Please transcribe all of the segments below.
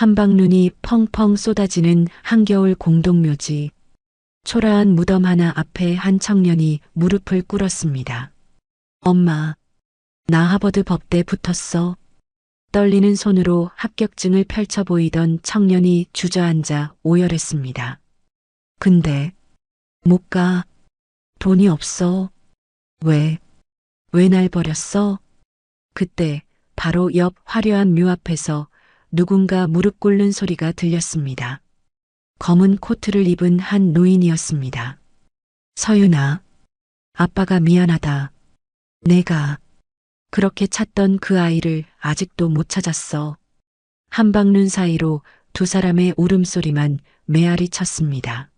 한방눈이 펑펑 쏟아지는 한겨울 공동묘지. 초라한 무덤 하나 앞에 한 청년이 무릎을 꿇었습니다. 엄마, 나 하버드 법대 붙었어. 떨리는 손으로 합격증을 펼쳐 보이던 청년이 주저앉아 오열했습니다. 근데 못 가. 돈이 없어. 왜 날 버렸어? 그때 바로 옆 화려한 묘 앞에서 누군가 무릎 꿇는 소리가 들렸습니다. 검은 코트를 입은 한 노인이었습니다. 서윤아, 아빠가 미안하다. 내가 그렇게 찾던 그 아이를 아직도 못 찾았어. 한방눈 사이로 두 사람의 울음소리만 메아리 쳤습니다.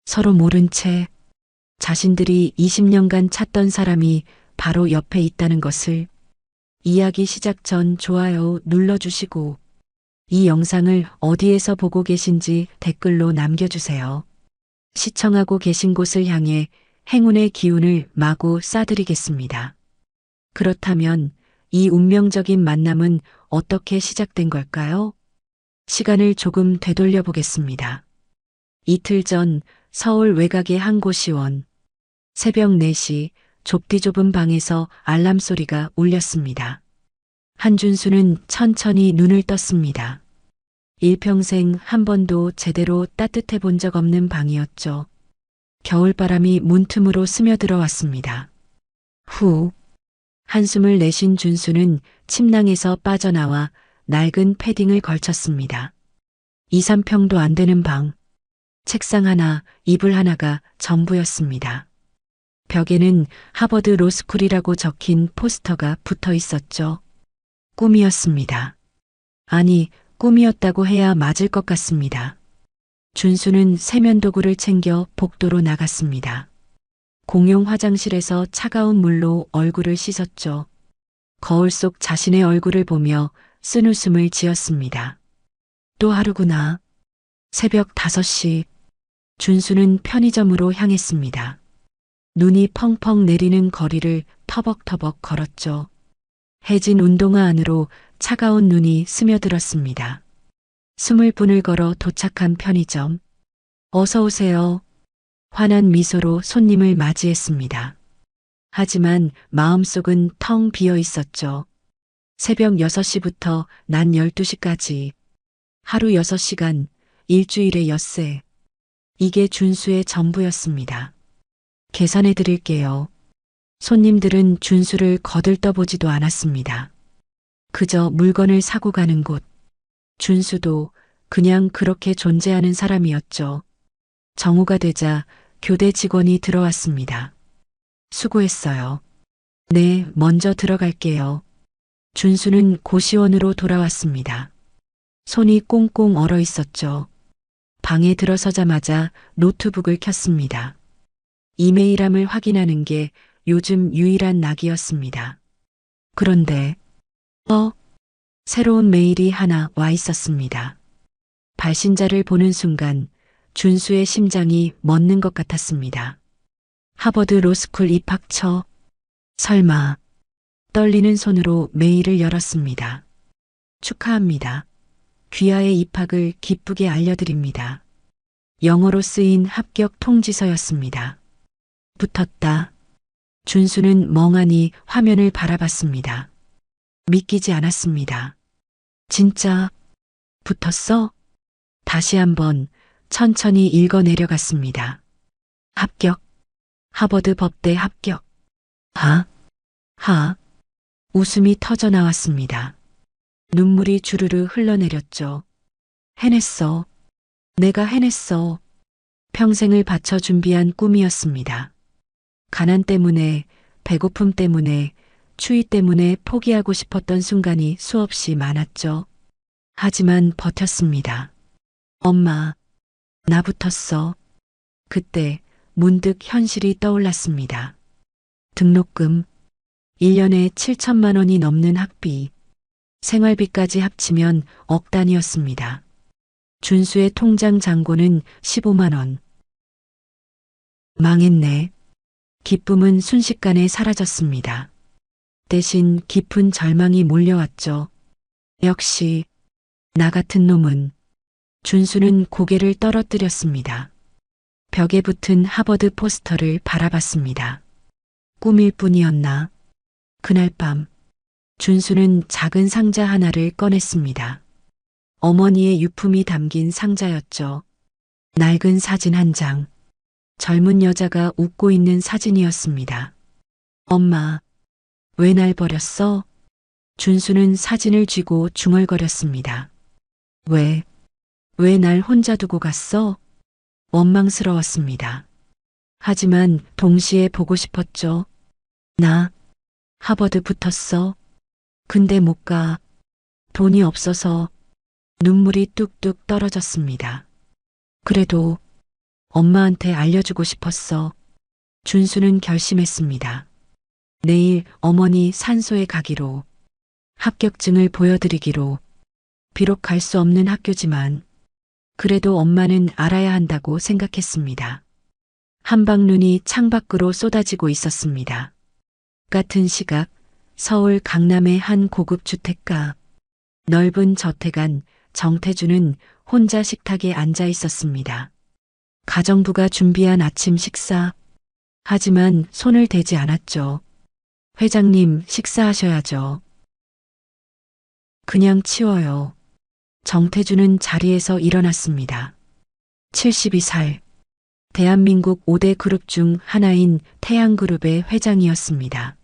서로 모른 채 자신들이 20년간 찾던 사람이 바로 옆에 있다는 것을. 이야기 시작 전 좋아요 눌러주시고 이 영상을 어디에서 보고 계신지 댓글로 남겨주세요. 시청하고 계신 곳을 향해 행운의 기운을 마구 쏴드리겠습니다. 그렇다면 이 운명적인 만남은 어떻게 시작된 걸까요? 시간을 조금 되돌려 보겠습니다. 이틀 전 서울 외곽의 한 고시원. 새벽 4시 좁디 좁은 방에서 알람 소리가 울렸습니다. 한준수는 천천히 눈을 떴습니다. 일평생 한 번도 제대로 따뜻해 본 적 없는 방이었죠. 겨울바람이 문틈으로 스며들어 왔습니다. 후. 한숨을 내쉰 준수는 침낭에서 빠져나와 낡은 패딩을 걸쳤습니다. 2, 3평도 안 되는 방. 책상 하나, 이불 하나가 전부였습니다. 벽에는 하버드 로스쿨이라고 적힌 포스터가 붙어 있었죠. 꿈이었습니다. 아니, 꿈이었다고 해야 맞을 것 같습니다. 준수는 세면도구를 챙겨 복도로 나갔습니다. 공용 화장실에서 차가운 물로 얼굴을 씻었죠. 거울 속 자신의 얼굴을 보며 쓴웃음을 지었습니다. 또 하루구나. 새벽 5시. 준수는 편의점으로 향했습니다. 눈이 펑펑 내리는 거리를 터벅터벅 걸었죠. 해진 운동화 안으로 차가운 눈이 스며들었습니다. 20분을 걸어 도착한 편의점. 어서 오세요. 환한 미소로 손님을 맞이했습니다. 하지만 마음속은 텅 비어 있었죠. 새벽 6시부터 낮 12시까지. 하루 6시간, 일주일에 엿새. 이게 준수의 전부였습니다. 계산해 드릴게요. 손님들은 준수를 거들떠보지도 않았습니다. 그저 물건을 사고 가는 곳. 준수도 그냥 그렇게 존재하는 사람이었죠. 정오가 되자 교대 직원이 들어왔습니다. 수고했어요. 네, 먼저 들어갈게요. 준수는 고시원으로 돌아왔습니다. 손이 꽁꽁 얼어 있었죠. 방에 들어서자마자 노트북을 켰습니다. 이메일함을 확인하는 게 요즘 유일한 낙이었습니다. 그런데 새로운 메일이 하나 와 있었습니다. 발신자를 보는 순간 준수의 심장이 멎는 것 같았습니다. 하버드 로스쿨 입학처. 설마. 떨리는 손으로 메일을 열었습니다. 축하합니다. 귀하의 입학을 기쁘게 알려드립니다. 영어로 쓰인 합격 통지서였습니다. 붙었다. 준수는 멍하니 화면을 바라봤습니다. 믿기지 않았습니다. 진짜 붙었어? 다시 한번 천천히 읽어 내려갔습니다. 합격. 하버드 법대 합격. 웃음이 터져 나왔습니다. 눈물이 주르르 흘러내렸죠. 해냈어. 내가 해냈어. 평생을 바쳐 준비한 꿈이었습니다. 가난 때문에, 배고픔 때문에, 추위 때문에 포기하고 싶었던 순간이 수없이 많았죠. 하지만 버텼습니다. 엄마, 나 붙었어. 그때 문득 현실이 떠올랐습니다. 등록금, 1년에 7천만 원이 넘는 학비, 생활비까지 합치면 억 단위였습니다. 준수의 통장 잔고는 15만 원. 망했네. 기쁨은 순식간에 사라졌습니다. 대신 깊은 절망이 몰려왔죠. 역시 나 같은 놈은. 준수는 고개를 떨어뜨렸습니다. 벽에 붙은 하버드 포스터를 바라봤습니다. 꿈일 뿐이었나? 그날 밤 준수는 작은 상자 하나를 꺼냈습니다. 어머니의 유품이 담긴 상자였죠. 낡은 사진 한 장. 젊은 여자가 웃고 있는 사진이었습니다. 엄마, 왜 날 버렸어? 준수는 사진을 쥐고 중얼거렸습니다. 왜 날 혼자 두고 갔어? 원망스러웠습니다. 하지만 동시에 보고 싶었죠. 나 하버드 붙었어. 근데 못 가. 돈이 없어서. 눈물이 뚝뚝 떨어졌습니다. 그래도 엄마한테 알려주고 싶었어. 준수는 결심했습니다. 내일 어머니 산소에 가기로. 합격증을 보여드리기로. 비록 갈 수 없는 학교지만 그래도 엄마는 알아야 한다고 생각했습니다. 한방눈이 창밖으로 쏟아지고 있었습니다. 같은 시각 서울 강남의 한 고급 주택가. 넓은 저택 안 정태주는 혼자 식탁에 앉아 있었습니다. 가정부가 준비한 아침 식사. 하지만 손을 대지 않았죠. 회장님, 식사하셔야죠. 그냥 치워요. 정태주는 자리에서 일어났습니다. 72살. 대한민국 5대 그룹 중 하나인 태양그룹의 회장이었습니다.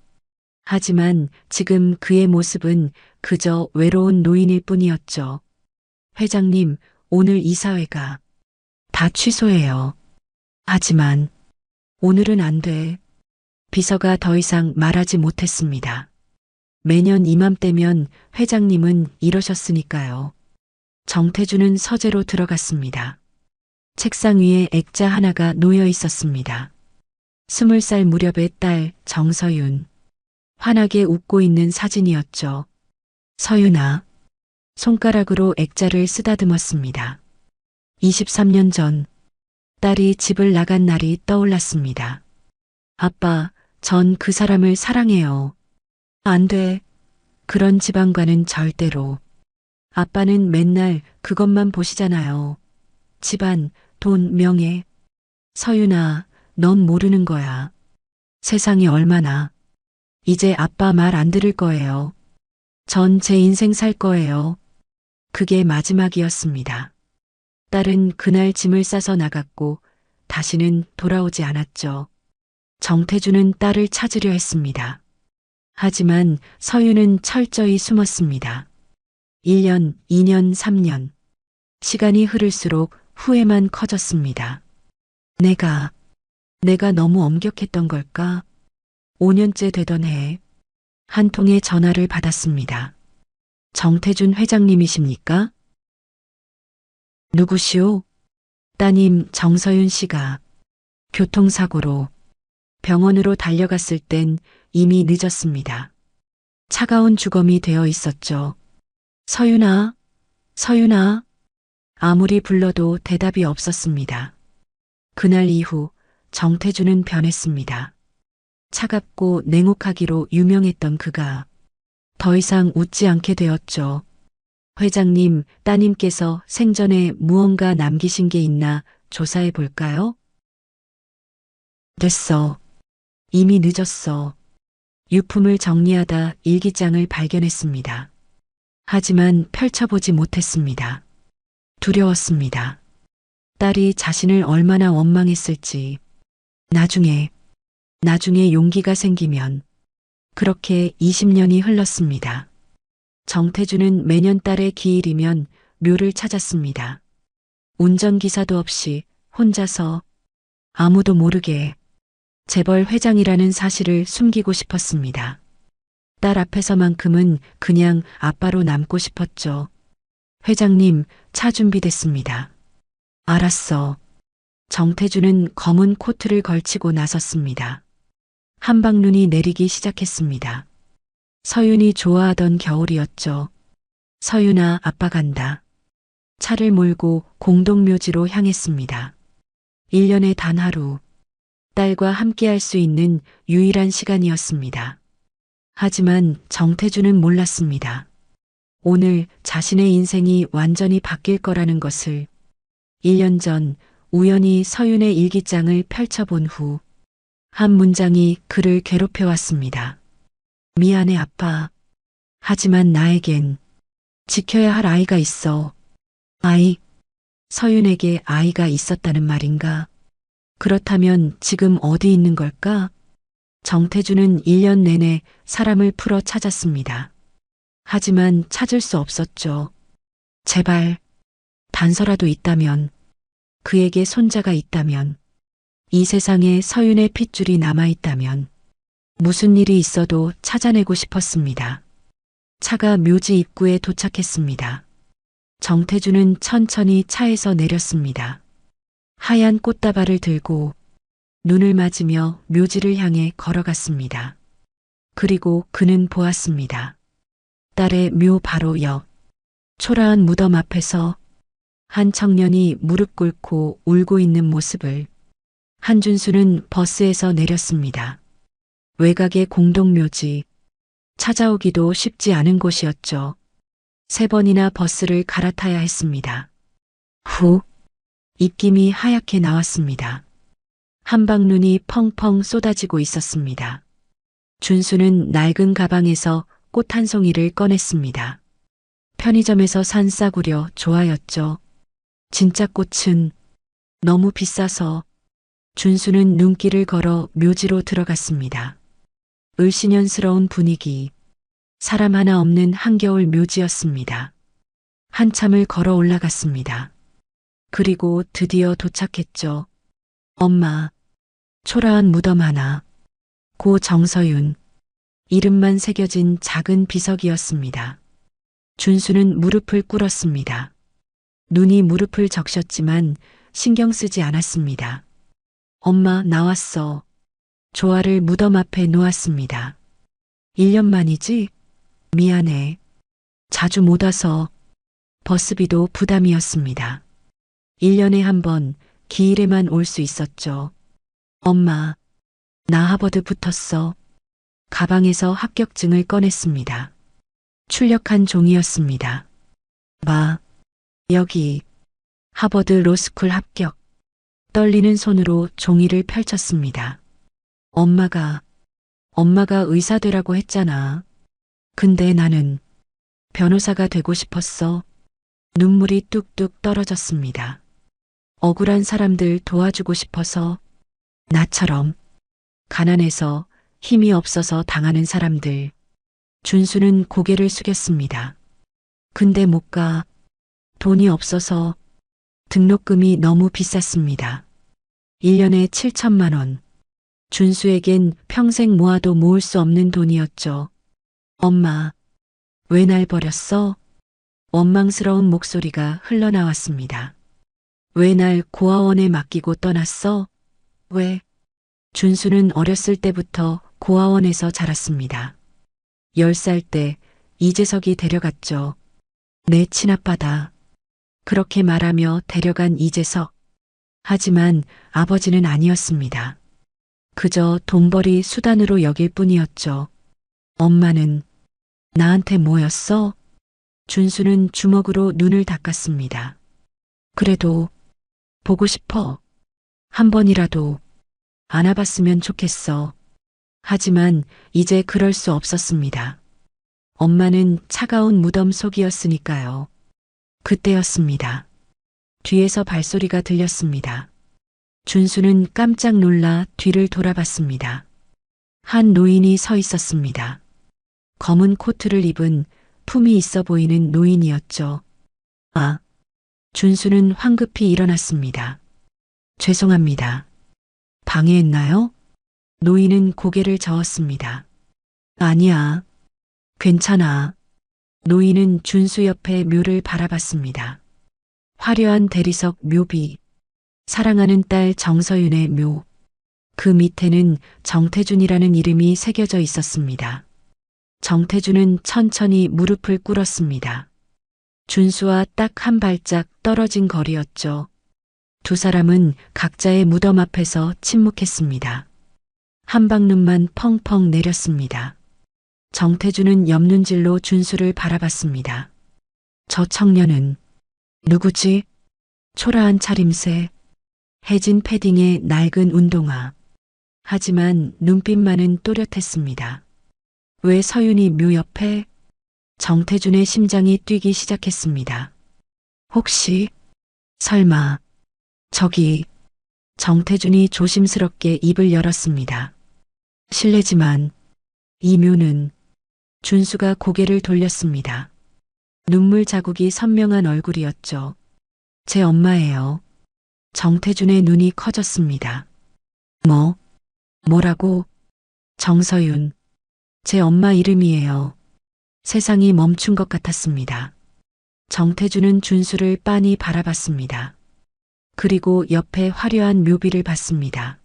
하지만 지금 그의 모습은 그저 외로운 노인일 뿐이었죠. 회장님, 오늘 이사회가 다 취소해요. 하지만 오늘은 안 돼. 비서가 더 이상 말하지 못했습니다. 매년 이맘때면 회장님은 이러셨으니까요. 정태주는 서재로 들어갔습니다. 책상 위에 액자 하나가 놓여 있었습니다. 20살 무렵의 딸 정서윤. 환하게 웃고 있는 사진이었죠. 서윤아. 손가락으로 액자를 쓰다듬었습니다. 23년 전 딸이 집을 나간 날이 떠올랐습니다. 아빠, 전 그 사람을 사랑해요. 안 돼. 그런 집안과는 절대로. 아빠는 맨날 그것만 보시잖아요. 집안, 돈, 명예. 서윤아, 넌 모르는 거야. 세상이 얼마나. 이제 아빠 말 안 들을 거예요. 전 제 인생 살 거예요. 그게 마지막이었습니다. 딸은 그날 짐을 싸서 나갔고 다시는 돌아오지 않았죠. 정태주는 딸을 찾으려 했습니다. 하지만 서윤은 철저히 숨었습니다. 1년, 2년, 3년. 시간이 흐를수록 후회만 커졌습니다. 내가 너무 엄격했던 걸까? 5년째 되던 해, 한 통의 전화를 받았습니다. 정태준 회장님이십니까? 누구시오? 따님 정서윤 씨가 교통사고로 병원으로 달려갔을 땐 이미 늦었습니다. 차가운 주검이 되어 있었죠. 서윤아, 서윤아. 아무리 불러도 대답이 없었습니다. 그날 이후 정태주는 변했습니다. 차갑고 냉혹하기로 유명했던 그가 더 이상 웃지 않게 되었죠. 회장님, 따님께서 생전에 무언가 남기신 게 있나 조사해 볼까요? 됐어. 이미 늦었어. 유품을 정리하다 일기장을 발견했습니다. 하지만 펼쳐보지 못했습니다. 두려웠습니다. 딸이 자신을 얼마나 원망했을지. 나중에 용기가 생기면. 그렇게 20년이 흘렀습니다. 정태주는 매년 딸의 기일이면 묘를 찾았습니다. 운전기사도 없이 혼자서 아무도 모르게 재벌 회장이라는 사실을 숨기고 싶었습니다. 딸 앞에서만큼은 그냥 아빠로 남고 싶었죠. 회장님, 차 준비됐습니다. 알았어. 정태주는 검은 코트를 걸치고 나섰습니다. 한방눈이 내리기 시작했습니다. 서윤이 좋아하던 겨울이었죠. 서윤아, 아빠 간다. 차를 몰고 공동묘지로 향했습니다. 1년에 단 하루, 딸과 함께할 수 있는 유일한 시간이었습니다. 하지만 정태주는 몰랐습니다. 오늘 자신의 인생이 완전히 바뀔 거라는 것을 1년 전 우연히 서윤의 일기장을 펼쳐본 후 한 문장이 그를 괴롭혀왔습니다. 미안해 아빠. 하지만 나에겐 지켜야 할 아이가 있어. 아이. 서윤에게 아이가 있었다는 말인가? 그렇다면 지금 어디 있는 걸까? 정태주는 1년 내내 사람을 풀어 찾았습니다. 하지만 찾을 수 없었죠. 제발 단서라도 있다면, 그에게 손자가 있다면, 이 세상에 서윤의 핏줄이 남아있다면 무슨 일이 있어도 찾아내고 싶었습니다. 차가 묘지 입구에 도착했습니다. 정태주는 천천히 차에서 내렸습니다. 하얀 꽃다발을 들고 눈을 맞으며 묘지를 향해 걸어갔습니다. 그리고 그는 보았습니다. 딸의 묘 바로 옆 초라한 무덤 앞에서 한 청년이 무릎 꿇고 울고 있는 모습을. 한준수는 버스에서 내렸습니다. 외곽의 공동묘지. 찾아오기도 쉽지 않은 곳이었죠. 3번이나 버스를 갈아타야 했습니다. 후, 입김이 하얗게 나왔습니다. 한방눈이 펑펑 쏟아지고 있었습니다. 준수는 낡은 가방에서 꽃 한 송이를 꺼냈습니다. 편의점에서 산 싸구려 좋아였죠. 진짜 꽃은 너무 비싸서. 준수는 눈길을 걸어 묘지로 들어갔습니다. 을씨년스러운 분위기. 사람 하나 없는 한겨울 묘지였습니다. 한참을 걸어 올라갔습니다. 그리고 드디어 도착했죠. 엄마. 초라한 무덤 하나. 고 정서윤. 이름만 새겨진 작은 비석이었습니다. 준수는 무릎을 꿇었습니다. 눈이 무릎을 적셨지만 신경 쓰지 않았습니다. 엄마 나왔어. 조화를 무덤 앞에 놓았습니다. 1년 만이지? 미안해. 자주 못 와서. 버스비도 부담이었습니다. 1년에 한 번 기일에만 올 수 있었죠. 엄마, 나 하버드 붙었어. 가방에서 합격증을 꺼냈습니다. 출력한 종이였습니다. 마, 여기, 하버드 로스쿨 합격. 떨리는 손으로 종이를 펼쳤습니다. 엄마가 의사 되라고 했잖아. 근데 나는 변호사가 되고 싶었어. 눈물이 뚝뚝 떨어졌습니다. 억울한 사람들 도와주고 싶어서. 나처럼 가난해서 힘이 없어서 당하는 사람들. 준수는 고개를 숙였습니다. 근데 못 가. 돈이 없어서. 등록금이 너무 비쌌습니다. 1년에 7천만 원. 준수에겐 평생 모아도 모을 수 없는 돈이었죠. 엄마, 왜 날 버렸어? 원망스러운 목소리가 흘러나왔습니다. 왜 날 고아원에 맡기고 떠났어? 왜? 준수는 어렸을 때부터 고아원에서 자랐습니다. 10살 때 이재석이 데려갔죠. 내 친아빠다. 그렇게 말하며 데려간 이재석. 하지만 아버지는 아니었습니다. 그저 돈벌이 수단으로 여길 뿐이었죠. 엄마는 나한테 뭐였어? 준수는 주먹으로 눈을 닦았습니다. 그래도 보고 싶어. 한 번이라도 안아봤으면 좋겠어. 하지만 이제 그럴 수 없었습니다. 엄마는 차가운 무덤 속이었으니까요. 그때였습니다. 뒤에서 발소리가 들렸습니다. 준수는 깜짝 놀라 뒤를 돌아봤습니다. 한 노인이 서 있었습니다. 검은 코트를 입은 품이 있어 보이는 노인이었죠. 아, 준수는 황급히 일어났습니다. 죄송합니다. 방해했나요? 노인은 고개를 저었습니다. 아니야. 괜찮아. 노인은 준수 옆에 묘를 바라봤습니다. 화려한 대리석 묘비. 사랑하는 딸 정서윤의 묘. 그 밑에는 정태준이라는 이름이 새겨져 있었습니다. 정태준은 천천히 무릎을 꿇었습니다. 준수와 딱 한 발짝 떨어진 거리였죠. 두 사람은 각자의 무덤 앞에서 침묵했습니다. 한방눈만 펑펑 내렸습니다. 정태준은 옆눈질로 준수를 바라봤습니다. 저 청년은 누구지? 초라한 차림새, 해진 패딩에 낡은 운동화. 하지만 눈빛만은 또렷했습니다. 왜 서윤이 묘 옆에? 정태준의 심장이 뛰기 시작했습니다. 혹시, 설마, 저기, 정태준이 조심스럽게 입을 열었습니다. 실례지만, 이 묘는 준수가 고개를 돌렸습니다. 눈물 자국이 선명한 얼굴이었죠. 제 엄마예요. 정태준의 눈이 커졌습니다. 뭐라고? 정서윤. 제 엄마 이름이에요. 세상이 멈춘 것 같았습니다. 정태준은 준수를 빤히 바라봤습니다. 그리고 옆에 화려한 묘비를 봤습니다.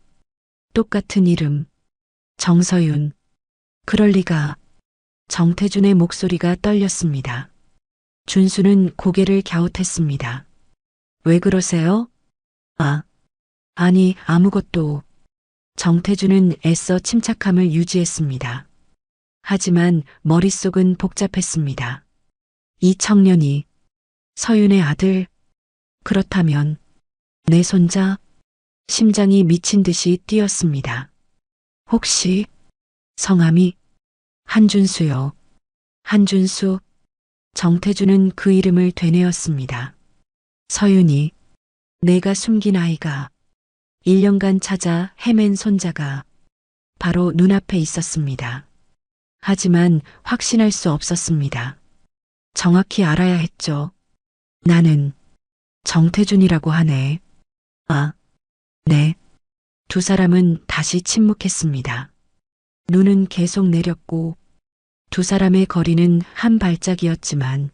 똑같은 이름. 정서윤. 그럴 리가. 정태준의 목소리가 떨렸습니다. 준수는 고개를 갸웃했습니다. 왜 그러세요? 아니, 아무것도. 정태준은 애써 침착함을 유지했습니다. 하지만 머릿속은 복잡했습니다. 이 청년이 서윤의 아들? 그렇다면 내 손자? 심장이 미친 듯이 뛰었습니다. 혹시 성함이 한준수요. 한준수. 정태준은 그 이름을 되뇌었습니다. 서윤이 내가 숨긴 아이가 1년간 찾아 헤맨 손자가 바로 눈앞에 있었습니다. 하지만 확신할 수 없었습니다. 정확히 알아야 했죠. 나는 정태준이라고 하네. 네. 두 사람은 다시 침묵했습니다. 눈은 계속 내렸고 두 사람의 거리는 한 발짝이었지만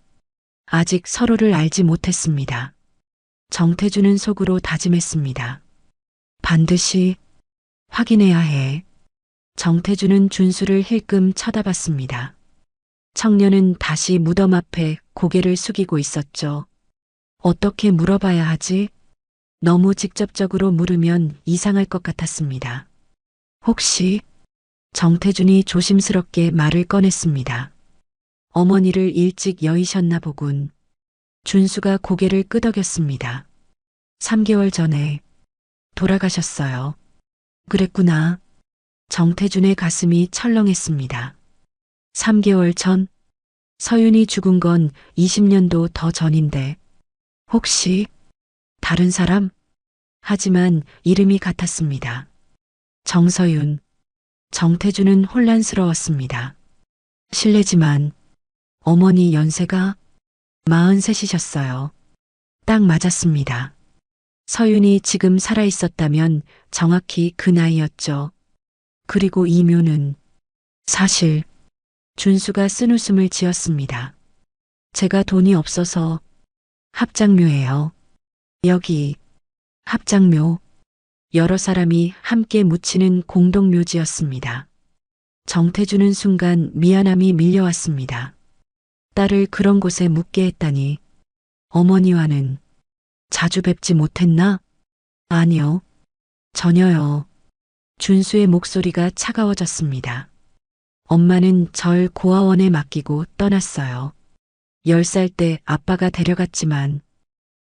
아직 서로를 알지 못했습니다. 정태준은 속으로 다짐했습니다. 반드시 확인해야 해. 정태준은 준수를 힐끔 쳐다봤습니다. 청년은 다시 무덤 앞에 고개를 숙이고 있었죠. 어떻게 물어봐야 하지? 너무 직접적으로 물으면 이상할 것 같았습니다. 혹시 정태준이 조심스럽게 말을 꺼냈습니다. 어머니를 일찍 여의셨나 보군. 준수가 고개를 끄덕였습니다. 3개월 전에 돌아가셨어요. 그랬구나. 정태준의 가슴이 철렁했습니다. 3개월 전? 서윤이 죽은 건 20년도 더 전인데 혹시 다른 사람? 하지만 이름이 같았습니다. 정서윤. 정태준은 혼란스러웠습니다. 실례지만 어머니 연세가 43이셨어요. 딱 맞았습니다. 서윤이 지금 살아있었다면 정확히 그 나이였죠. 그리고 이 묘는 사실 준수가 쓴웃음을 지었습니다. 제가 돈이 없어서 합장묘예요. 여기 합장묘. 여러 사람이 함께 묻히는 공동묘지였습니다. 정태준은 순간 미안함이 밀려왔습니다. 딸을 그런 곳에 묻게 했다니. 어머니와는 자주 뵙지 못했나? 아니요. 전혀요. 준수의 목소리가 차가워졌습니다. 엄마는 절 고아원에 맡기고 떠났어요. 10살 때 아빠가 데려갔지만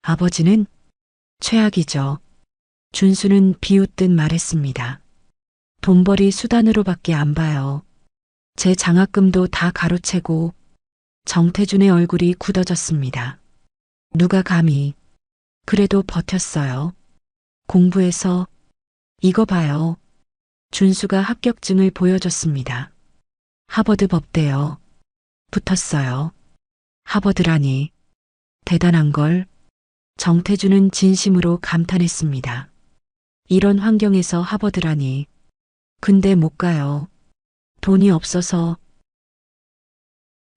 아버지는 최악이죠. 준수는 비웃듯 말했습니다. 돈벌이 수단으로밖에 안 봐요. 제 장학금도 다 가로채고. 정태준의 얼굴이 굳어졌습니다. 누가 감히. 그래도 버텼어요. 공부해서. 이거 봐요. 준수가 합격증을 보여줬습니다. 하버드 법대요. 붙었어요. 하버드라니. 대단한 걸. 정태준은 진심으로 감탄했습니다. 이런 환경에서 하버드라니. 근데 못 가요. 돈이 없어서.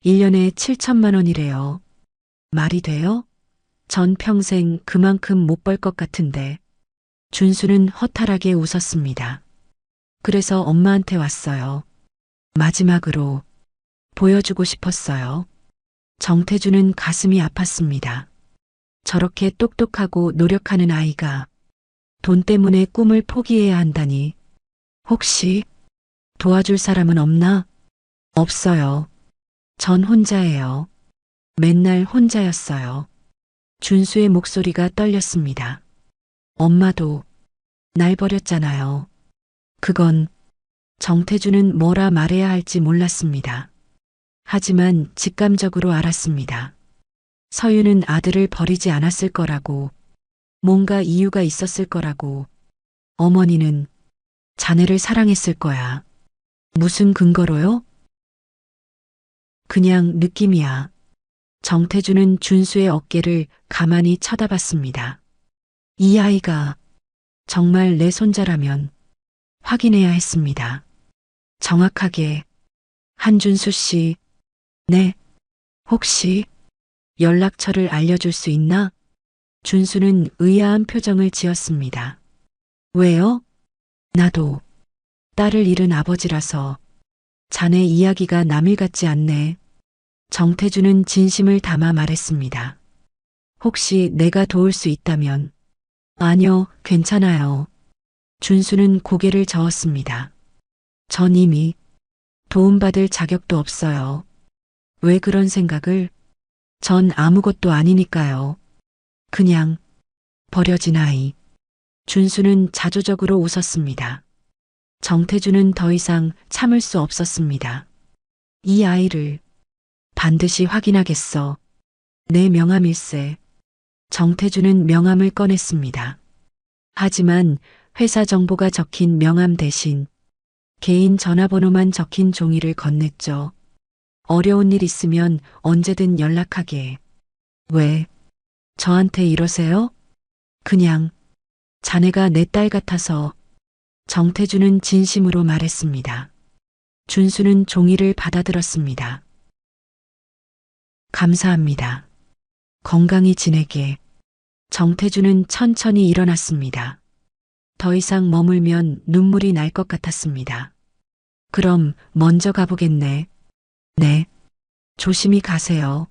1년에 7천만 원이래요. 말이 돼요? 전 평생 그만큼 못 벌 것 같은데. 준수는 허탈하게 웃었습니다. 그래서 엄마한테 왔어요. 마지막으로 보여주고 싶었어요. 정태준은 가슴이 아팠습니다. 저렇게 똑똑하고 노력하는 아이가 돈 때문에 꿈을 포기해야 한다니. 혹시 도와줄 사람은 없나? 없어요. 전 혼자예요. 맨날 혼자였어요. 준수의 목소리가 떨렸습니다. 엄마도 날 버렸잖아요. 그건 정태주는 뭐라 말해야 할지 몰랐습니다. 하지만 직감적으로 알았습니다. 서유는 아들을 버리지 않았을 거라고, 뭔가 이유가 있었을 거라고, 어머니는 자네를 사랑했을 거야. 무슨 근거로요? 그냥 느낌이야. 정태주는 준수의 어깨를 가만히 쳐다봤습니다. 이 아이가 정말 내 손자라면 확인해야 했습니다. 정확하게. 한준수 씨, 네, 혹시 연락처를 알려줄 수 있나? 준수는 의아한 표정을 지었습니다. 왜요? 나도 딸을 잃은 아버지라서 자네 이야기가 남일 같지 않네. 정태주는 진심을 담아 말했습니다. 혹시 내가 도울 수 있다면? 아니요, 괜찮아요. 준수는 고개를 저었습니다. 전 이미 도움받을 자격도 없어요. 왜 그런 생각을? 전 아무것도 아니니까요. 그냥 버려진 아이. 준수는 자조적으로 웃었습니다. 정태주는 더 이상 참을 수 없었습니다. 이 아이를 반드시 확인하겠어. 내 명함일세. 정태주는 명함을 꺼냈습니다. 하지만 회사 정보가 적힌 명함 대신 개인 전화번호만 적힌 종이를 건넸죠. 어려운 일 있으면 언제든 연락하게. 왜 저한테 이러세요? 그냥 자네가 내 딸 같아서. 정태주는 진심으로 말했습니다. 준수는 종이를 받아들었습니다. 감사합니다. 건강히 지내게. 정태주는 천천히 일어났습니다. 더 이상 머물면 눈물이 날 것 같았습니다. 그럼 먼저 가보겠네. 네. 조심히 가세요.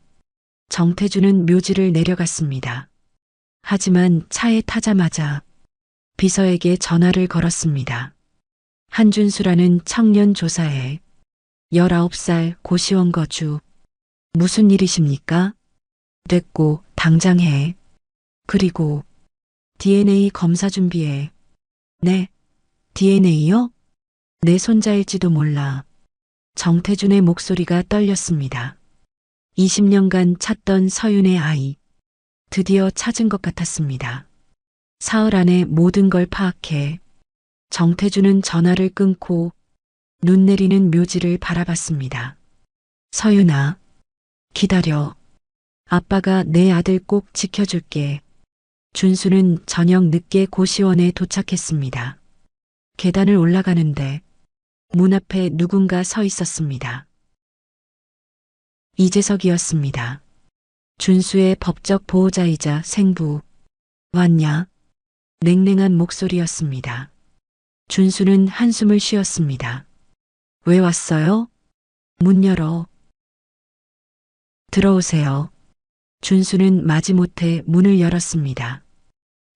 정태주는 묘지를 내려갔습니다. 하지만 차에 타자마자 비서에게 전화를 걸었습니다. 한준수라는 청년 조사에 19살 고시원 거주. 무슨 일이십니까? 됐고 당장 해. 그리고 DNA 검사 준비해. 네. DNA요? 내 손자일지도 몰라. 정태준의 목소리가 떨렸습니다. 20년간 찾던 서윤의 아이. 드디어 찾은 것 같았습니다. 사흘 안에 모든 걸 파악해. 정태준은 전화를 끊고 눈 내리는 묘지를 바라봤습니다. 서윤아, 기다려. 아빠가 내 아들 꼭 지켜줄게. 준수는 저녁 늦게 고시원에 도착했습니다. 계단을 올라가는데 문 앞에 누군가 서 있었습니다. 이재석이었습니다. 준수의 법적 보호자이자 생부. 왔냐? 냉랭한 목소리였습니다. 준수는 한숨을 쉬었습니다. 왜 왔어요? 문 열어. 들어오세요. 준수는 마지못해 문을 열었습니다.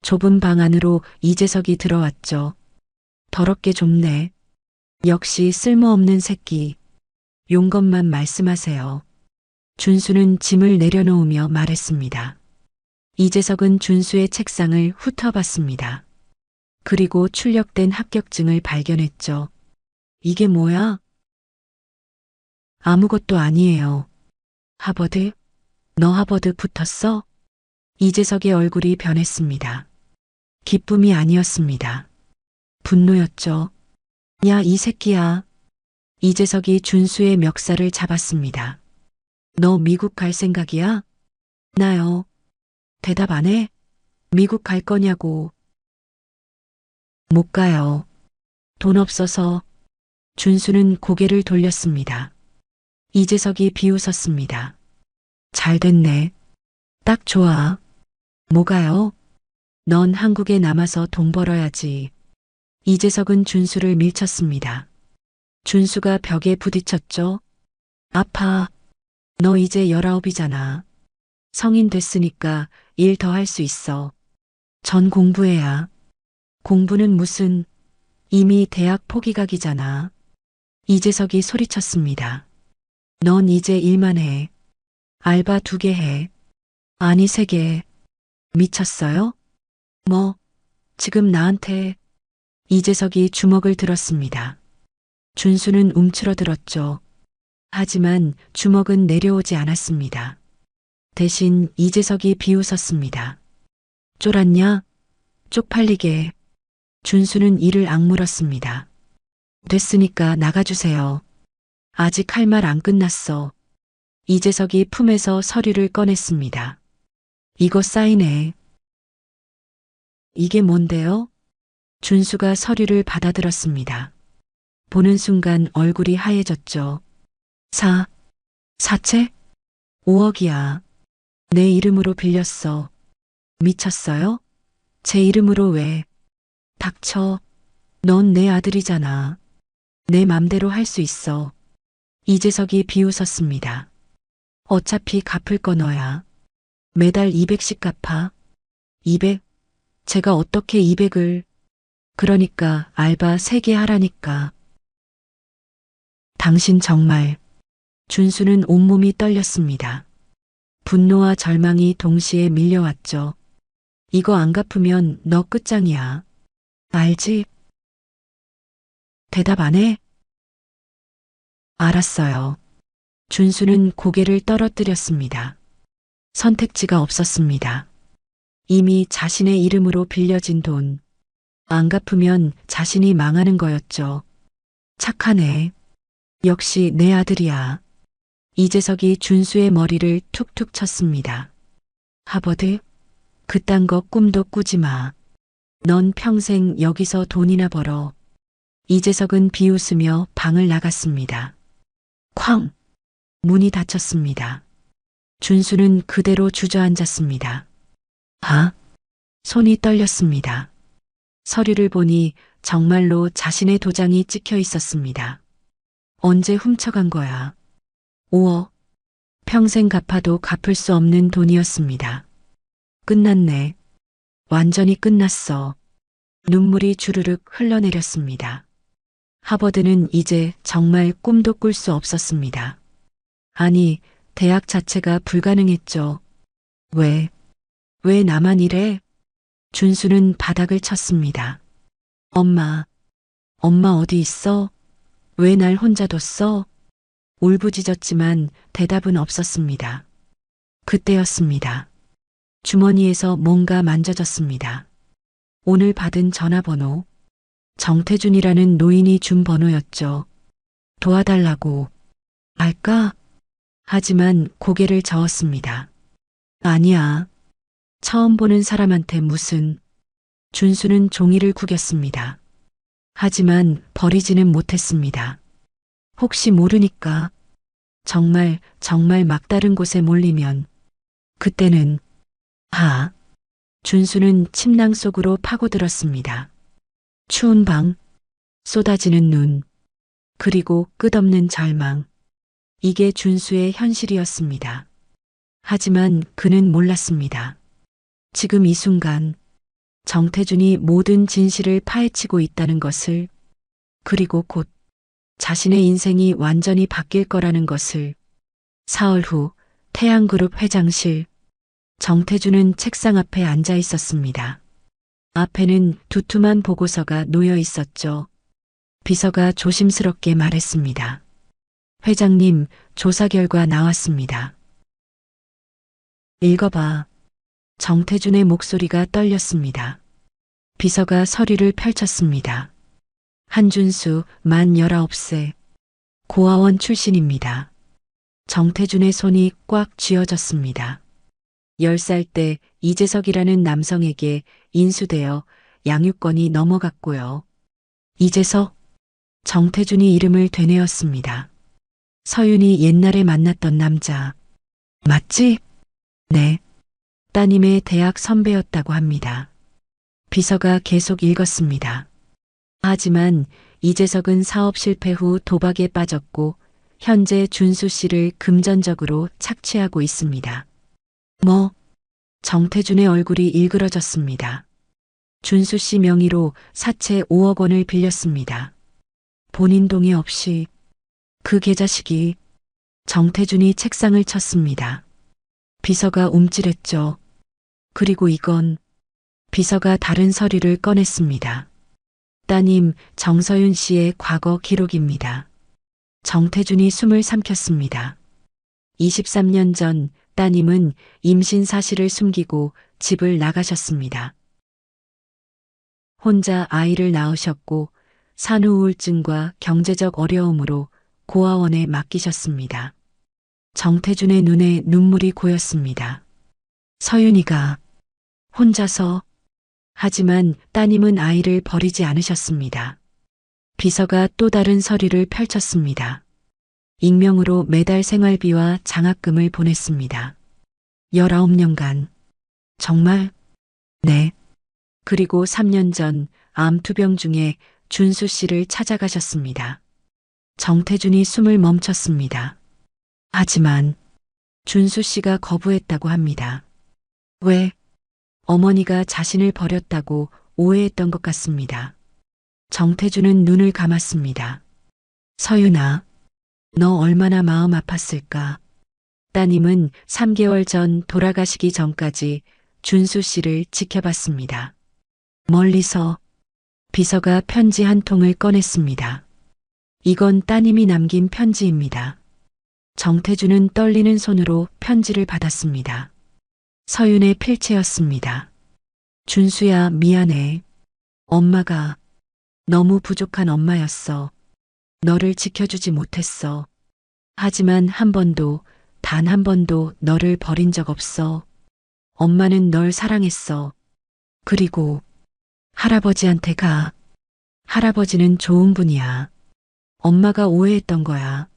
좁은 방 안으로 이재석이 들어왔죠. 더럽게 좁네. 역시 쓸모없는 새끼. 용건만 말씀하세요. 준수는 짐을 내려놓으며 말했습니다. 이재석은 준수의 책상을 훑어봤습니다. 그리고 출력된 합격증을 발견했죠. 이게 뭐야? 아무것도 아니에요. 하버드? 너 하버드 붙었어? 이재석의 얼굴이 변했습니다. 기쁨이 아니었습니다. 분노였죠. 야, 이 새끼야. 이재석이 준수의 멱살을 잡았습니다. 너 미국 갈 생각이야? 나요. 대답 안 해? 미국 갈 거냐고. 못 가요. 돈 없어서. 준수는 고개를 돌렸습니다. 이재석이 비웃었습니다. 잘 됐네. 딱 좋아. 뭐가요? 넌 한국에 남아서 돈 벌어야지. 이재석은 준수를 밀쳤습니다. 준수가 벽에 부딪혔죠. 아파. 너 이제 19이잖아. 성인 됐으니까 일 더 할 수 있어. 전 공부해야. 공부는 무슨, 이미 대학 포기각이잖아. 이재석이 소리쳤습니다. 넌 이제 일만 해. 알바 2개 해. 아니 3개. 미쳤어요? 뭐, 지금 나한테. 이재석이 주먹을 들었습니다. 준수는 움츠러들었죠. 하지만 주먹은 내려오지 않았습니다. 대신 이재석이 비웃었습니다. 쫄았냐? 쪽팔리게. 준수는 이를 악물었습니다. 됐으니까 나가주세요. 아직 할 말 안 끝났어. 이재석이 품에서 서류를 꺼냈습니다. 이거 사인해. 이게 뭔데요? 준수가 서류를 받아들었습니다. 보는 순간 얼굴이 하얘졌죠. 사채? 5억이야. 내 이름으로 빌렸어. 미쳤어요? 제 이름으로 왜? 닥쳐. 넌 내 아들이잖아. 내 맘대로 할 수 있어. 이재석이 비웃었습니다. 어차피 갚을 거 너야. 매달 200씩 갚아. 200? 제가 어떻게 200을. 그러니까 알바 3개 하라니까. 당신 정말. 준수는 온몸이 떨렸습니다. 분노와 절망이 동시에 밀려왔죠. 이거 안 갚으면 너 끝장이야. 알지? 대답 안 해? 알았어요. 준수는 고개를 떨어뜨렸습니다. 선택지가 없었습니다. 이미 자신의 이름으로 빌려진 돈. 안 갚으면 자신이 망하는 거였죠. 착한 애. 역시 내 아들이야. 이재석이 준수의 머리를 툭툭 쳤습니다. 하버드? 그딴 거 꿈도 꾸지 마. 넌 평생 여기서 돈이나 벌어. 이재석은 비웃으며 방을 나갔습니다. 쾅! 문이 닫혔습니다. 준수는 그대로 주저앉았습니다. 손이 떨렸습니다. 서류를 보니 정말로 자신의 도장이 찍혀 있었습니다. 언제 훔쳐간 거야? 5억. 평생 갚아도 갚을 수 없는 돈이었습니다. 끝났네. 완전히 끝났어. 눈물이 주르륵 흘러내렸습니다. 하버드는 이제 정말 꿈도 꿀 수 없었습니다. 아니, 대학 자체가 불가능했죠. 왜 나만 이래? 준수는 바닥을 쳤습니다. 엄마 어디 있어? 왜 날 혼자 뒀어? 울부짖었지만 대답은 없었습니다. 그때였습니다. 주머니에서 뭔가 만져졌습니다. 오늘 받은 전화번호. 정태준이라는 노인이 준 번호였죠. 도와달라고. 알까? 하지만 고개를 저었습니다. 아니야. 처음 보는 사람한테 무슨. 준수는 종이를 구겼습니다. 하지만 버리지는 못했습니다. 혹시 모르니까. 정말 막다른 곳에 몰리면. 그때는. 준수는 침낭 속으로 파고들었습니다. 추운 방, 쏟아지는 눈, 그리고 끝없는 절망. 이게 준수의 현실이었습니다. 하지만 그는 몰랐습니다. 지금 이 순간 정태준이 모든 진실을 파헤치고 있다는 것을, 그리고 곧 자신의 인생이 완전히 바뀔 거라는 것을. 사흘 후 태양그룹 회장실. 정태준은 책상 앞에 앉아 있었습니다. 앞에는 두툼한 보고서가 놓여 있었죠. 비서가 조심스럽게 말했습니다. 회장님, 조사 결과 나왔습니다. 읽어봐. 정태준의 목소리가 떨렸습니다. 비서가 서류를 펼쳤습니다. 한준수, 만 19세. 고아원 출신입니다. 정태준의 손이 꽉 쥐어졌습니다. 10살 때 이재석이라는 남성에게 인수되어 양육권이 넘어갔고요. 이재석? 정태준이 이름을 되뇌었습니다. 서윤이 옛날에 만났던 남자. 맞지? 네. 따님의 대학 선배였다고 합니다. 비서가 계속 읽었습니다. 하지만 이재석은 사업 실패 후 도박에 빠졌고 현재 준수 씨를 금전적으로 착취하고 있습니다. 정태준의 얼굴이 일그러졌습니다. 준수 씨 명의로 사채 5억 원을 빌렸습니다. 본인 동의 없이. 그 계좌식이. 정태준이 책상을 쳤습니다. 비서가 움찔했죠. 그리고 이건 비서가 다른 서류를 꺼냈습니다. 따님 정서윤 씨의 과거 기록입니다. 정태준이 숨을 삼켰습니다. 23년 전 따님은 임신 사실을 숨기고 집을 나가셨습니다. 혼자 아이를 낳으셨고 산후 우울증과 경제적 어려움으로 고아원에 맡기셨습니다. 정태준의 눈에 눈물이 고였습니다. 서윤이가 혼자서 하지만 따님은 아이를 버리지 않으셨습니다. 비서가 또 다른 서류를 펼쳤습니다. 익명으로 매달 생활비와 장학금을 보냈습니다. 19년간. 정말? 네. 그리고 3년 전 암투병 중에 준수 씨를 찾아가셨습니다. 정태준이 숨을 멈췄습니다. 하지만 준수 씨가 거부했다고 합니다. 왜? 어머니가 자신을 버렸다고 오해했던 것 같습니다. 정태준은 눈을 감았습니다. 서윤아, 너 얼마나 마음 아팠을까? 따님은 3개월 전 돌아가시기 전까지 준수 씨를 지켜봤습니다. 멀리서 비서가 편지 한 통을 꺼냈습니다. 이건 따님이 남긴 편지입니다. 정태준은 떨리는 손으로 편지를 받았습니다. 서윤의 필체였습니다. 준수야, 미안해. 엄마가 너무 부족한 엄마였어. 너를 지켜주지 못했어. 하지만 한 번도, 단 한 번도 너를 버린 적 없어. 엄마는 널 사랑했어. 그리고 할아버지한테 가. 할아버지는 좋은 분이야. 엄마가 오해했던 거야.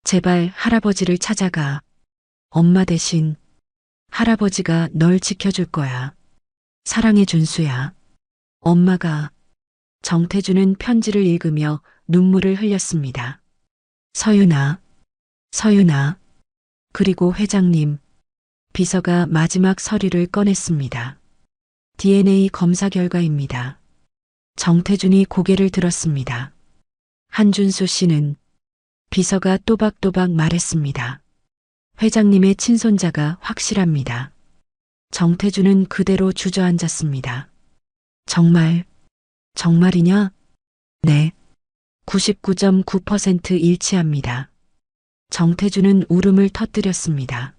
제발 할아버지를 찾아가. 엄마 대신 할아버지가 널 지켜줄 거야. 사랑해 준수야. 엄마가. 정태준은 편지를 읽으며 눈물을 흘렸습니다. 서윤아, 서윤아. 그리고 회장님. 비서가 마지막 서류를 꺼냈습니다. DNA 검사 결과입니다. 정태준이 고개를 들었습니다. 한준수 씨는 비서가 또박또박 말했습니다. 회장님의 친손자가 확실합니다. 정태준은 그대로 주저앉았습니다. 정말, 정말이냐? 네. 99.9% 일치합니다. 정태준은 울음을 터뜨렸습니다.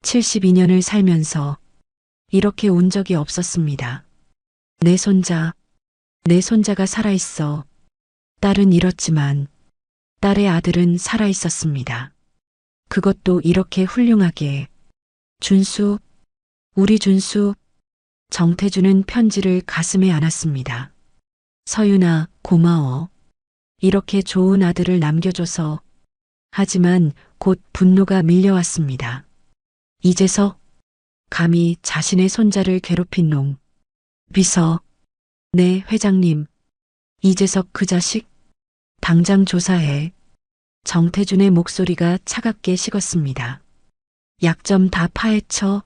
72년을 살면서 이렇게 운 적이 없었습니다. 내 손자가 살아있어. 딸은 잃었지만 딸의 아들은 살아있었습니다. 그것도 이렇게 훌륭하게. 준수, 우리 준수. 정태준은 편지를 가슴에 안았습니다. 서윤아, 고마워. 이렇게 좋은 아들을 남겨줘서. 하지만 곧 분노가 밀려왔습니다. 이제서 감히 자신의 손자를 괴롭힌 놈. 비서. 네, 회장님. 이재석 그 자식? 당장 조사해. 정태준의 목소리가 차갑게 식었습니다. 약점 다 파헤쳐.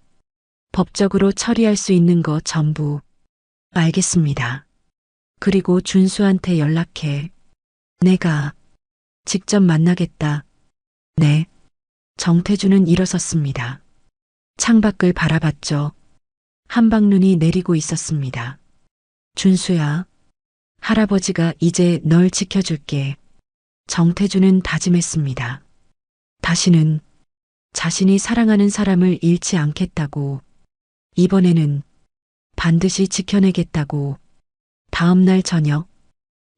법적으로 처리할 수 있는 거 전부. 알겠습니다. 그리고 준수한테 연락해. 내가 직접 만나겠다. 네. 정태준은 일어섰습니다. 창밖을 바라봤죠. 한방눈이 내리고 있었습니다. 준수야, 할아버지가 이제 널 지켜줄게. 정태준은 다짐했습니다. 다시는 자신이 사랑하는 사람을 잃지 않겠다고. 이번에는 반드시 지켜내겠다고. 다음 날 저녁,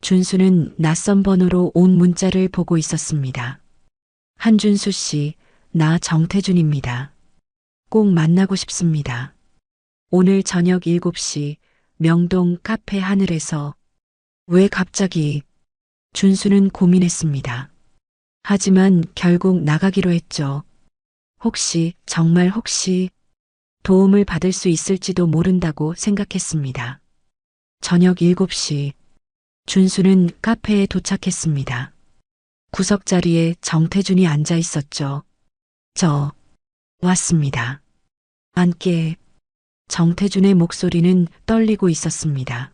준수는 낯선 번호로 온 문자를 보고 있었습니다. 한준수 씨, 나 정태준입니다. 꼭 만나고 싶습니다. 오늘 저녁 7시 명동 카페 하늘에서. 왜 갑자기? 준수는 고민했습니다. 하지만 결국 나가기로 했죠. 혹시, 정말 혹시 도움을 받을 수 있을지도 모른다고 생각했습니다. 저녁 7시 준수는 카페에 도착했습니다. 구석자리에 정태준이 앉아 있었죠. 저 왔습니다. 앉게. 정태준의 목소리는 떨리고 있었습니다.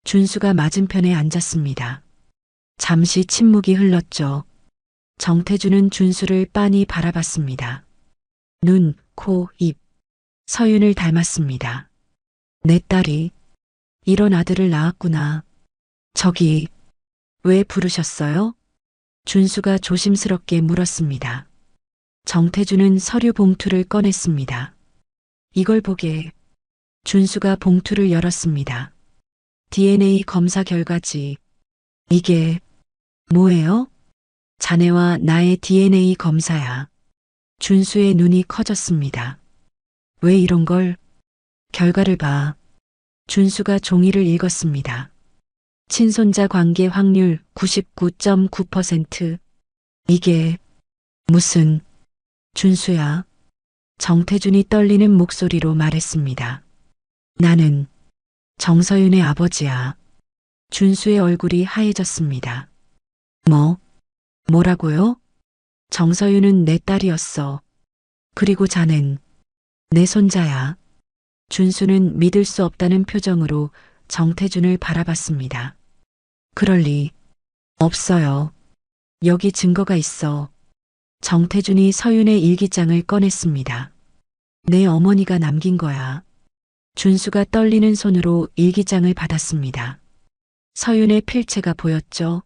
준수가 맞은편에 앉았습니다. 잠시 침묵이 흘렀죠. 정태준은 준수를 빤히 바라봤습니다. 눈, 코, 입, 서윤을 닮았습니다. 내 딸이 이런 아들을 낳았구나. 저기, 왜 부르셨어요? 준수가 조심스럽게 물었습니다. 정태준은 서류 봉투를 꺼냈습니다. 이걸 보게. 준수가 봉투를 열었습니다. DNA 검사 결과지. 이게 뭐예요? 자네와 나의 DNA 검사야. 준수의 눈이 커졌습니다. 왜 이런 걸? 결과를 봐. 준수가 종이를 읽었습니다. 친손자 관계 확률 99.9%. 이게 무슨... 준수야. 정태준이 떨리는 목소리로 말했습니다. 나는 정서윤의 아버지야. 준수의 얼굴이 하얘졌습니다. 뭐라고요? 정서윤은 내 딸이었어. 그리고 자넨 내 손자야. 준수는 믿을 수 없다는 표정으로 정태준을 바라봤습니다. 그럴 리 없어요. 여기 증거가 있어. 정태준이 서윤의 일기장을 꺼냈습니다. 내 어머니가 남긴 거야. 준수가 떨리는 손으로 일기장을 받았습니다. 서윤의 필체가 보였죠.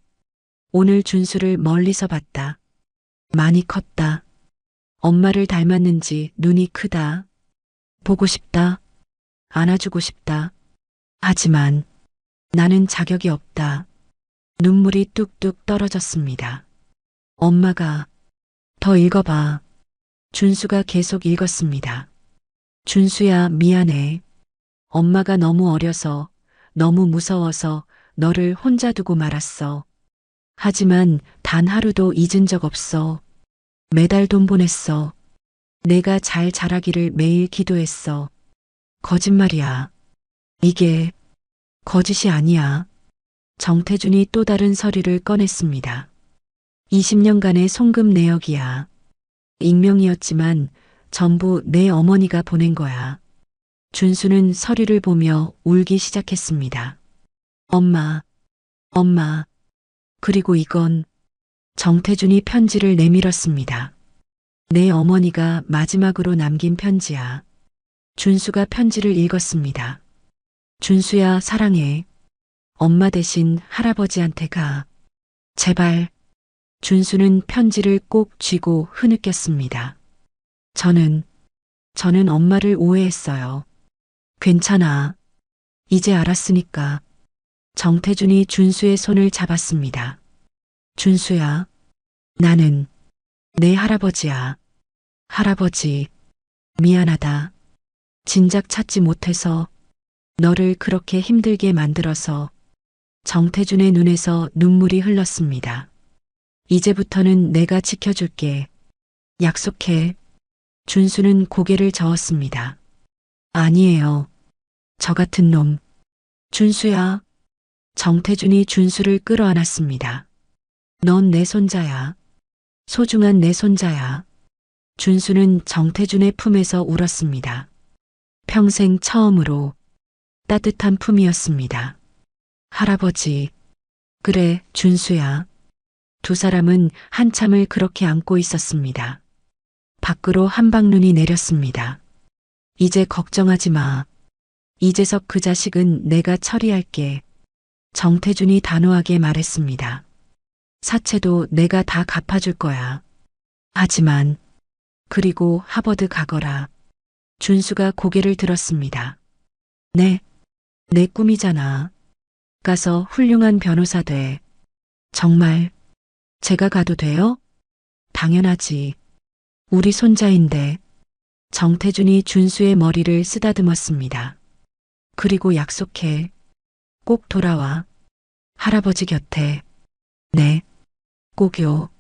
오늘 준수를 멀리서 봤다. 많이 컸다. 엄마를 닮았는지 눈이 크다. 보고 싶다. 안아주고 싶다. 하지만 나는 자격이 없다. 눈물이 뚝뚝 떨어졌습니다. 엄마가 더 읽어봐. 준수가 계속 읽었습니다. 준수야, 미안해. 엄마가 너무 어려서, 너무 무서워서 너를 혼자 두고 말았어. 하지만 단 하루도 잊은 적 없어. 매달 돈 보냈어. 내가 잘 자라기를 매일 기도했어. 거짓말이야. 이게 거짓이 아니야. 정태준이 또 다른 서류를 꺼냈습니다. 20년간의 송금 내역이야. 익명이었지만 전부 내 어머니가 보낸 거야. 준수는 서류를 보며 울기 시작했습니다. 엄마. 그리고 이건... 정태준이 편지를 내밀었습니다. 내 어머니가 마지막으로 남긴 편지야. 준수가 편지를 읽었습니다. 준수야, 사랑해. 엄마 대신 할아버지한테 가. 제발. 준수는 편지를 꼭 쥐고 흐느꼈습니다. 저는 엄마를 오해했어요. 괜찮아. 이제 알았으니까. 정태준이 준수의 손을 잡았습니다. 준수야, 나는 내 할아버지야. 할아버지, 미안하다. 진작 찾지 못해서 너를 그렇게 힘들게 만들어서. 정태준의 눈에서 눈물이 흘렀습니다. 이제부터는 내가 지켜줄게. 약속해. 준수는 고개를 저었습니다. 아니에요. 저 같은 놈. 준수야. 정태준이 준수를 끌어안았습니다. 넌 내 손자야. 소중한 내 손자야. 준수는 정태준의 품에서 울었습니다. 평생 처음으로 따뜻한 품이었습니다. 할아버지. 그래, 준수야. 두 사람은 한참을 그렇게 안고 있었습니다. 밖으로 한방눈이 내렸습니다. 이제 걱정하지 마. 이재석 그 자식은 내가 처리할게. 정태준이 단호하게 말했습니다. 사채도 내가 다 갚아줄 거야. 하지만 그리고 하버드 가거라. 준수가 고개를 들었습니다. 내 꿈이잖아. 가서 훌륭한 변호사 돼. 정말 제가 가도 돼요? 당연하지. 우리 손자인데. 정태준이 준수의 머리를 쓰다듬었습니다. 그리고 약속해. 꼭 돌아와. 할아버지 곁에. 네, 꼭요.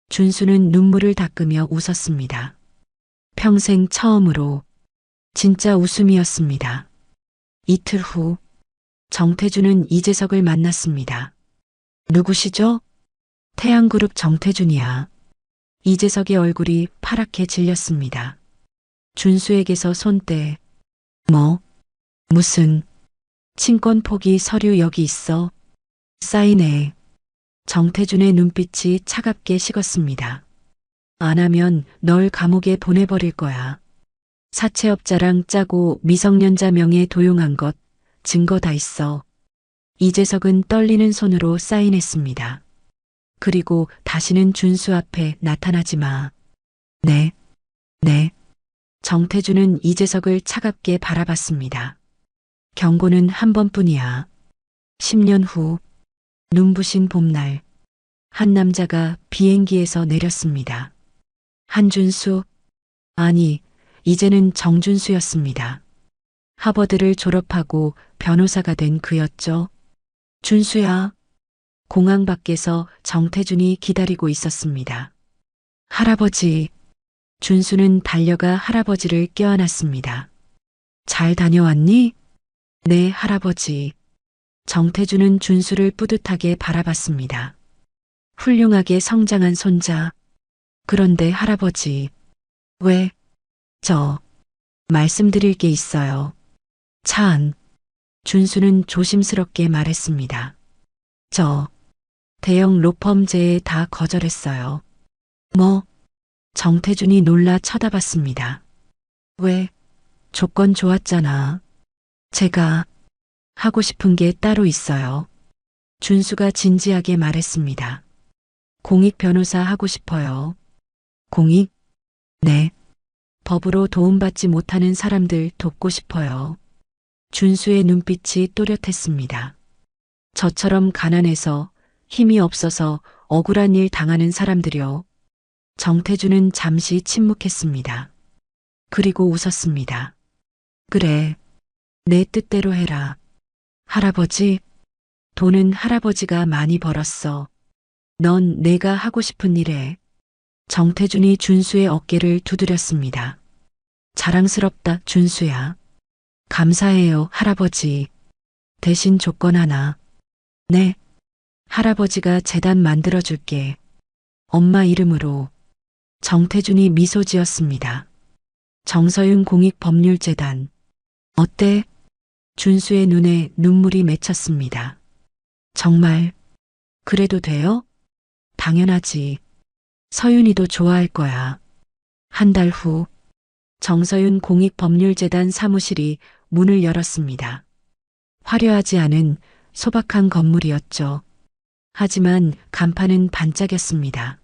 준수는 눈물을 닦으며 웃었습니다. 평생 처음으로 진짜 웃음이었습니다. 이틀 후 정태준은 이재석을 만났습니다. 누구시죠? 태양그룹 정태준이야. 이재석의 얼굴이 파랗게 질렸습니다. 준수에게서 손 떼. 무슨... 친권 포기 서류 여기 있어. 사인해. 정태준의 눈빛이 차갑게 식었습니다. 안 하면 널 감옥에 보내버릴 거야. 사채업자랑 짜고 미성년자 명의에 도용한 것 증거 다 있어. 이재석은 떨리는 손으로 사인했습니다. 그리고 다시는 준수 앞에 나타나지 마. 네, 네. 정태준은 이재석을 차갑게 바라봤습니다. 경고는 한 번뿐이야. 10년 후 눈부신 봄날 한 남자가 비행기에서 내렸습니다. 한준수? 아니, 이제는 정준수였습니다. 하버드를 졸업하고 변호사가 된 그였죠. 준수야. 공항 밖에서 정태준이 기다리고 있었습니다. 할아버지. 준수는 달려가 할아버지를 껴안았습니다. 잘 다녀왔니? 네, 할아버지. 정태준은 준수를 뿌듯하게 바라봤습니다. 훌륭하게 성장한 손자. 그런데 할아버지. 왜? 말씀드릴 게 있어요. 차 안. 준수는 조심스럽게 말했습니다. 대형 로펌제에 다 거절했어요. 뭐? 정태준이 놀라 쳐다봤습니다. 왜? 조건 좋았잖아. 제가 하고 싶은 게 따로 있어요. 준수가 진지하게 말했습니다. 공익 변호사 하고 싶어요. 공익? 네. 법으로 도움받지 못하는 사람들 돕고 싶어요. 준수의 눈빛이 또렷했습니다. 저처럼 가난해서 힘이 없어서 억울한 일 당하는 사람들이요. 정태준은 잠시 침묵했습니다. 그리고 웃었습니다. 그래, 내 뜻대로 해라. 할아버지, 돈은 할아버지가 많이 벌었어. 넌 내가 하고 싶은 일 해. 정태준이 준수의 어깨를 두드렸습니다. 자랑스럽다, 준수야. 감사해요, 할아버지. 대신 조건 하나. 네. 할아버지가 재단 만들어줄게. 엄마 이름으로. 정태준이 미소 지었습니다. 정서윤 공익법률재단. 어때? 준수의 눈에 눈물이 맺혔습니다. 정말, 그래도 돼요? 당연하지. 서윤이도 좋아할 거야. 한 달 후, 정서윤 공익법률재단 사무실이 문을 열었습니다. 화려하지 않은 소박한 건물이었죠. 하지만 간판은 반짝였습니다.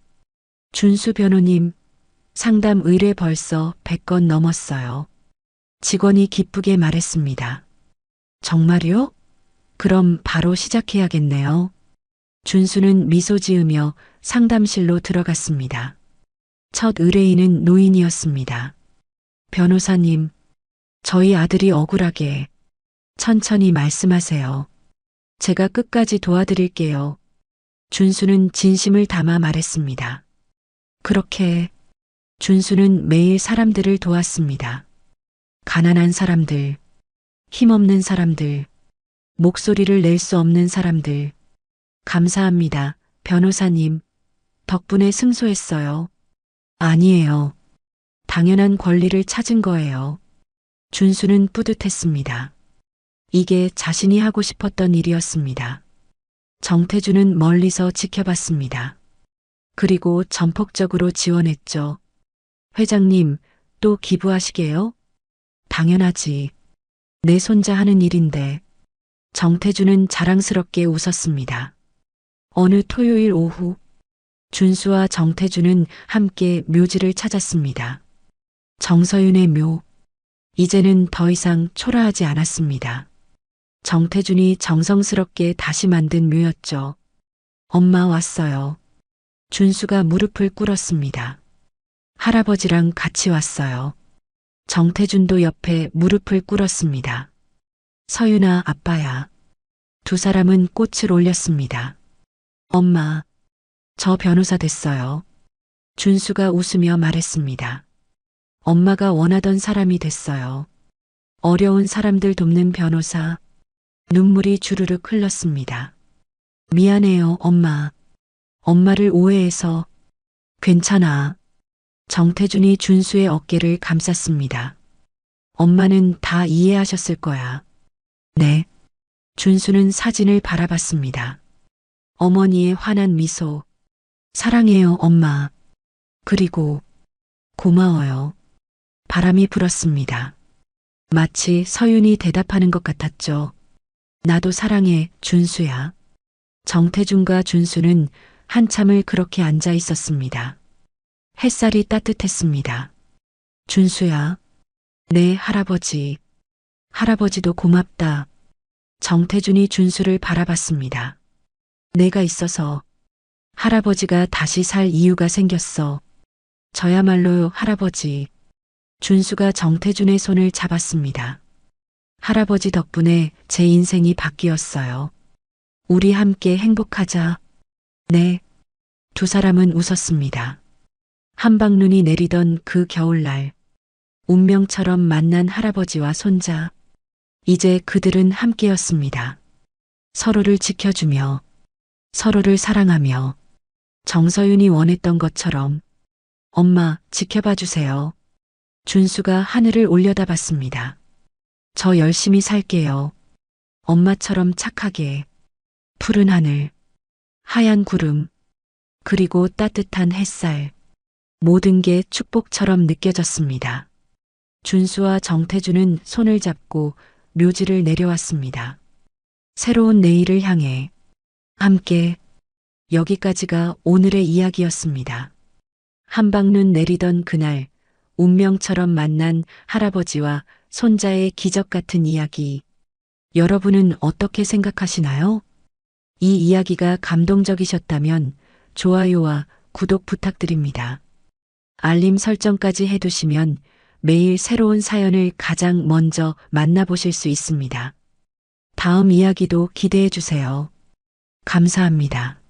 준수 변호님, 상담 의뢰 벌써 100건 넘었어요. 직원이 기쁘게 말했습니다. 정말요? 그럼 바로 시작해야겠네요. 준수는 미소 지으며 상담실로 들어갔습니다. 첫 의뢰인은 노인이었습니다. 변호사님, 저희 아들이 억울하게. 천천히 말씀하세요. 제가 끝까지 도와드릴게요. 준수는 진심을 담아 말했습니다. 그렇게 준수는 매일 사람들을 도왔습니다. 가난한 사람들, 힘없는 사람들, 목소리를 낼 수 없는 사람들. 감사합니다, 변호사님. 덕분에 승소했어요. 아니에요. 당연한 권리를 찾은 거예요. 준수는 뿌듯했습니다. 이게 자신이 하고 싶었던 일이었습니다. 정태준은 멀리서 지켜봤습니다. 그리고 전폭적으로 지원했죠. 회장님, 또 기부하시게요? 당연하지. 내 손자 하는 일인데. 정태준은 자랑스럽게 웃었습니다. 어느 토요일 오후, 준수와 정태준은 함께 묘지를 찾았습니다. 정서윤의 묘. 이제는 더 이상 초라하지 않았습니다. 정태준이 정성스럽게 다시 만든 묘였죠. 엄마 왔어요. 준수가 무릎을 꿇었습니다. 할아버지랑 같이 왔어요. 정태준도 옆에 무릎을 꿇었습니다. 서윤아, 아빠야. 두 사람은 꽃을 올렸습니다. 엄마, 저 변호사 됐어요. 준수가 웃으며 말했습니다. 엄마가 원하던 사람이 됐어요. 어려운 사람들 돕는 변호사. 눈물이 주르륵 흘렀습니다. 미안해요, 엄마. 엄마를 오해해서. 괜찮아. 정태준이 준수의 어깨를 감쌌습니다. 엄마는 다 이해하셨을 거야. 네. 준수는 사진을 바라봤습니다. 어머니의 환한 미소. 사랑해요, 엄마. 그리고 고마워요. 바람이 불었습니다. 마치 서윤이 대답하는 것 같았죠. 나도 사랑해, 준수야. 정태준과 준수는 한참을 그렇게 앉아 있었습니다. 햇살이 따뜻했습니다. 준수야. 네, 할아버지. 할아버지도 고맙다. 정태준이 준수를 바라봤습니다. 내가 있어서 할아버지가 다시 살 이유가 생겼어. 저야말로요, 할아버지. 준수가 정태준의 손을 잡았습니다. 할아버지 덕분에 제 인생이 바뀌었어요. 우리 함께 행복하자. 네. 두 사람은 웃었습니다. 한방눈이 내리던 그 겨울날, 운명처럼 만난 할아버지와 손자. 이제 그들은 함께였습니다. 서로를 지켜주며, 서로를 사랑하며, 정서윤이 원했던 것처럼. 엄마, 지켜봐 주세요. 준수가 하늘을 올려다봤습니다. 저 열심히 살게요. 엄마처럼 착하게. 푸른 하늘, 하얀 구름, 그리고 따뜻한 햇살. 모든 게 축복처럼 느껴졌습니다. 준수와 정태준은 손을 잡고 묘지를 내려왔습니다. 새로운 내일을 향해 함께. 여기까지가 오늘의 이야기였습니다. 한방눈 내리던 그날, 운명처럼 만난 할아버지와 손자의 기적 같은 이야기. 여러분은 어떻게 생각하시나요? 이 이야기가 감동적이셨다면 좋아요와 구독 부탁드립니다. 알림 설정까지 해두시면 매일 새로운 사연을 가장 먼저 만나보실 수 있습니다. 다음 이야기도 기대해 주세요. 감사합니다.